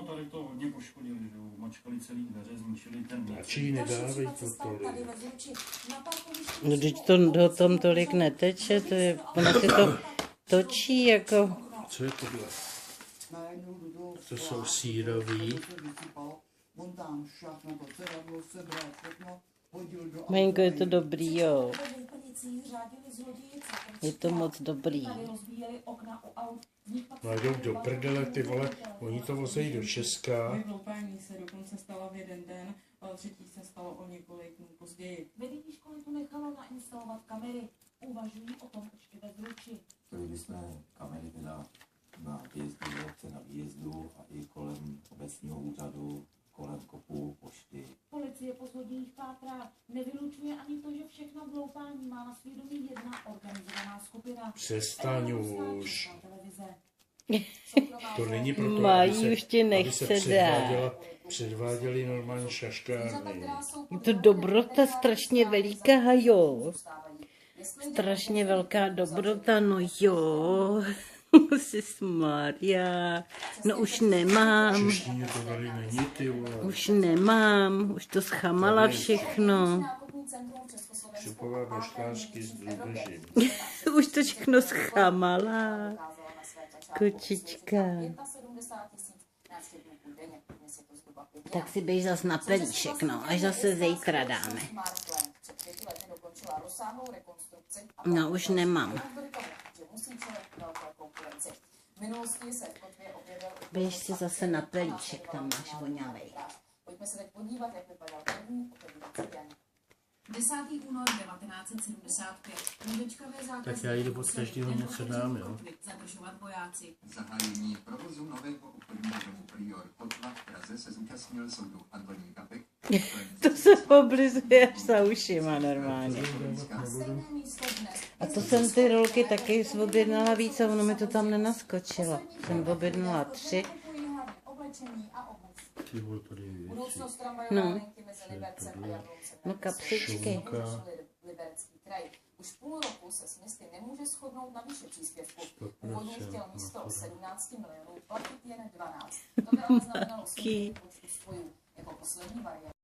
tady to hodně poškodili, že jo, mačkali celý dveře, zničili ten míč. Radši nedávej to tolik. No, když to tom tolik neteče, to je, ono se to točí jako... Co je tohle? To jsou sírový. Malinko, je to dobrý, jo. Je to moc dobrý. No a jdou do prdele, ty vole, oni to vozejí do Česka. Vyhloupání se dokonce stala v jeden den, třetí se stalo o několik dnů později. Vedení školy tu nechalo nainstalovat kamery. Uvažují o tom ještě ve Zruči. Chtěli bychom kamery teda na výjezdu do obce, na výjezdu a i kolem obecního úřadu, kolem kopu, pošty. Policie po zlodějích pátrá. Nevylučuje ani to, že všechno vloupání má na svědomí jedna organizovaná skupina. Přestaň už. To není proto, Mají, už ti nechce dát. Předváděli normálně šaškárny. Je to dobrota strašně veliká, jo. Strašně velká dobrota, no jo. Maria. No už nemám. Češtině to tady není, ty vole. Už nemám. Už to schamala všechno. Šupová baškářky s drůbežím. Už to všechno schamala. Kočička. Tak si běž zas na pelíšek, no, až zase zítra dáme. No, už nemám. Běž si zase na pelíšek, tam máš voňavej. Pojďme se teď podívat, jak vypadal první otevírací den. 10. únor 1975. Tak já jdu od každého něco dám, jo. Zadržovat vojáci. Zahájení provozu nového obchodního domu Prior Kotva v Praze se zúčastnil soudu Antonín Kapek. To se poblizuje až za ušima normálně. A to jsem ty rolky taky objednala víc a ono mi to tam nenaskočilo. Jsem objednala 3. Ty vole, tady je věci. No. No kapsičky. Už půl roku se s městy nemůže shodnout na výši příspěvku. Původně chtěl místo 17 milionů platit jen 12. To by ale znamenalo snížení počtu spojů. Jako poslední varianta.